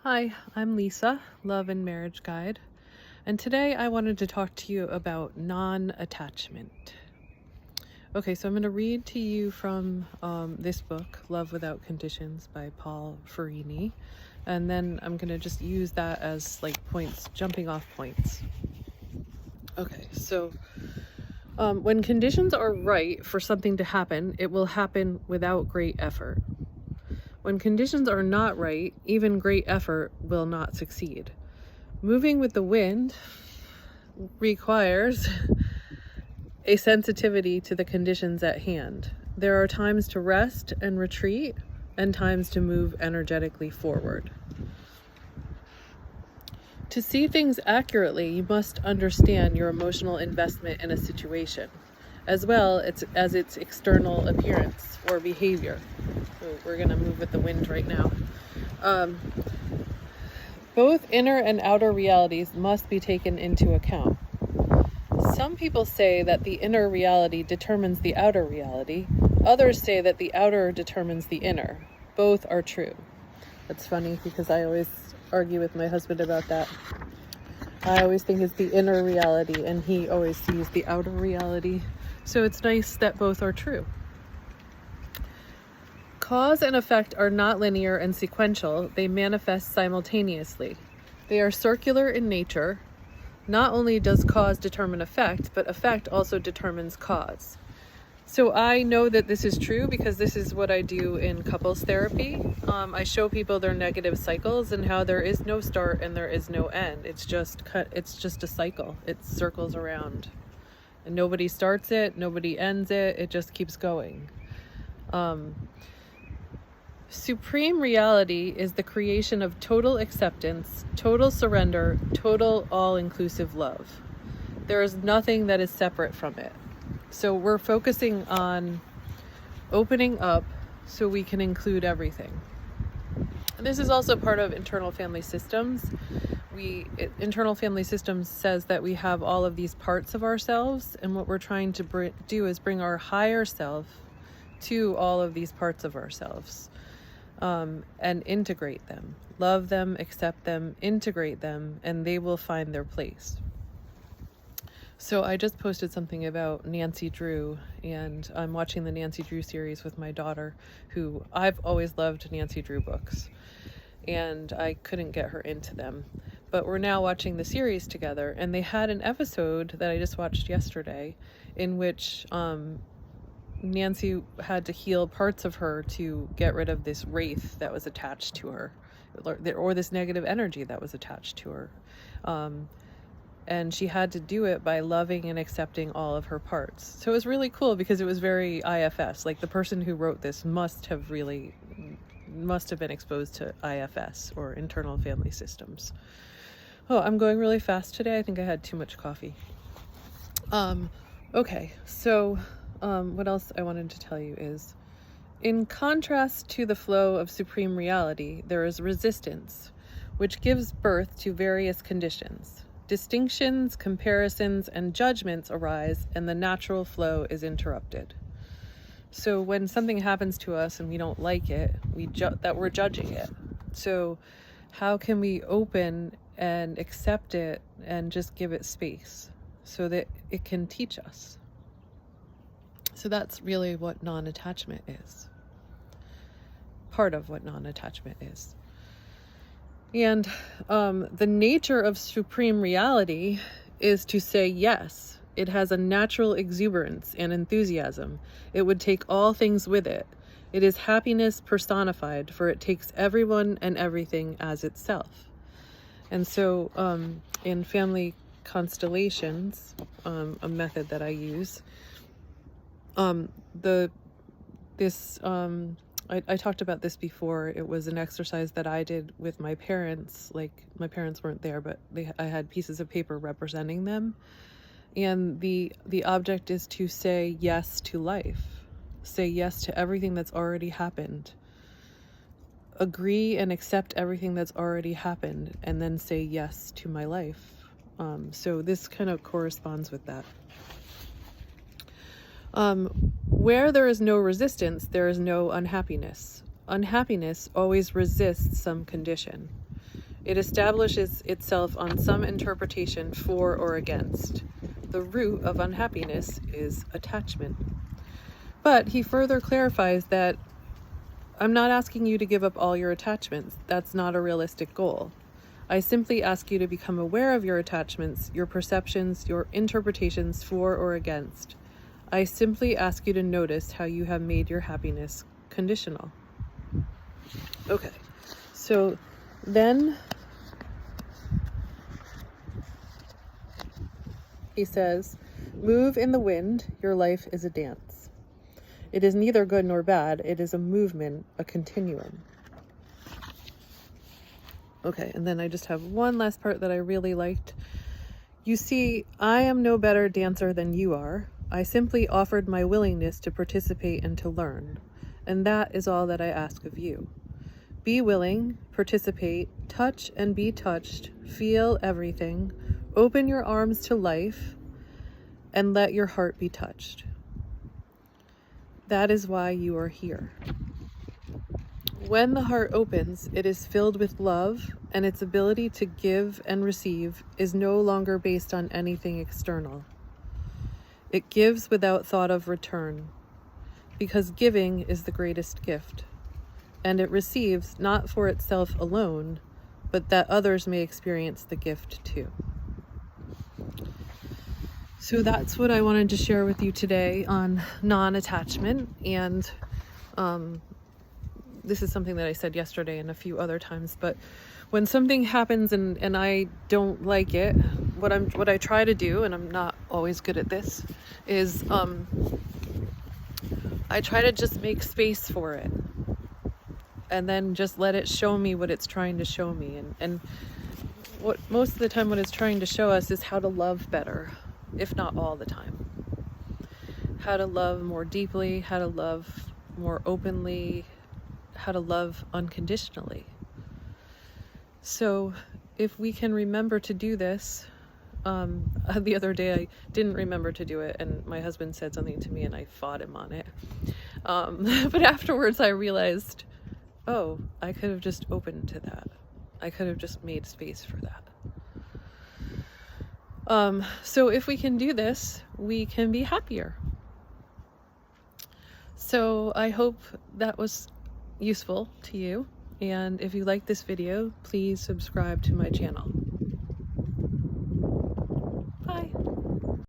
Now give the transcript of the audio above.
Hi, I'm Lisa, Love and Marriage Guide, and today I wanted to talk to you about non-attachment. Okay, so I'm going to read to you from this book, Love Without Conditions by Paul Ferrini, and then I'm going to just use that as like points, jumping off points. Okay, so when conditions are right for something to happen, it will happen without great effort. When conditions are not right, even great effort will not succeed. Moving with the wind requires a sensitivity to the conditions at hand. There are times to rest and retreat, and times to move energetically forward. To see things accurately, you must understand your emotional investment in a situation, as well as its external appearance or behavior. So we're going to move with the wind right now. Both inner and outer realities must be taken into account. Some people say that the inner reality determines the outer reality. Others say that the outer determines the inner. Both are true. That's funny because I always argue with my husband about that. I always think it's the inner reality and he always sees the outer reality. So it's nice that both are true. Cause and effect are not linear and sequential. They manifest simultaneously. They are circular in nature. Not only does cause determine effect, but effect also determines cause. So I know that this is true because this is what I do in couples therapy. I show people their negative cycles and how there is no start and there is no end. It's just a cycle. It circles around. And nobody starts it, nobody ends it. It just keeps going. Supreme reality is the creation of total acceptance, total surrender, total all-inclusive love. There is nothing that is separate from it. So we're focusing on opening up so we can include everything. And this is also part of internal family systems. Internal family systems says that we have all of these parts of ourselves, and what we're trying to do is bring our higher self to all of these parts of ourselves. And integrate them, love them, accept them, integrate them, and they will find their place. So I just posted something about Nancy Drew, and I'm watching the Nancy Drew series with my daughter, who I've always loved Nancy Drew books, and I couldn't get her into them. But we're now watching the series together, and they had an episode that I just watched yesterday in which Nancy had to heal parts of her to get rid of this wraith that was attached to her, or this negative energy that was attached to her. And she had to do it by loving and accepting all of her parts. So it was really cool because it was very IFS. Like the person who wrote this must have been exposed to IFS, or internal family systems. Oh, I'm going really fast today. I think I had too much coffee. Okay, so what else I wanted to tell you is, in contrast to the flow of supreme reality, there is resistance, which gives birth to various conditions. Distinctions, comparisons, and judgments arise, and the natural flow is interrupted. So when something happens to us and we don't like it, we're judging it. So how can we open and accept it and just give it space so that it can teach us? So that's really what non-attachment is. Part of what non-attachment is. And the nature of supreme reality is to say yes. It has a natural exuberance and enthusiasm. It would take all things with it. It is happiness personified, for it takes everyone and everything as itself. And so in family constellations, a method that I use, I talked about this before. It was an exercise that I did with my parents. Like, my parents weren't there, but I had pieces of paper representing them. And the object is to say yes to life. Say yes to everything that's already happened. Agree and accept everything that's already happened, and then say yes to my life. So this kind of corresponds with that. Where there is no resistance, there is no unhappiness. Unhappiness always resists some condition. It establishes itself on some interpretation for or against. The root of unhappiness is attachment. But he further clarifies that I'm not asking you to give up all your attachments. That's not a realistic goal. I simply ask you to become aware of your attachments, your perceptions, your interpretations for or against. I simply ask you to notice how you have made your happiness conditional. Okay, so then he says, move in the wind, your life is a dance. It is neither good nor bad, it is a movement, a continuum. Okay, and then I just have one last part that I really liked. You see, I am no better dancer than you are. I simply offered my willingness to participate and to learn, and that is all that I ask of you. Be willing, participate, touch and be touched, feel everything, open your arms to life, and let your heart be touched. That is why you are here. When the heart opens, it is filled with love, and its ability to give and receive is no longer based on anything external. It gives without thought of return, because giving is the greatest gift, and it receives not for itself alone, but that others may experience the gift too. So that's what I wanted to share with you today on non-attachment, and this is something that I said yesterday and a few other times, but when something happens and I don't like it, what I try to do, and I'm not always good at this, is I try to just make space for it and then just let it show me what it's trying to show me. And what most of the time what it's trying to show us is how to love better, if not all the time. How to love more deeply, how to love more openly, how to love unconditionally. So if we can remember to do this, the other day I didn't remember to do it, and my husband said something to me and I fought him on it. But afterwards I realized, oh, I could have just opened to that. I could have just made space for that. So if we can do this, we can be happier. So I hope that was useful to you. And if you like this video, please subscribe to my channel.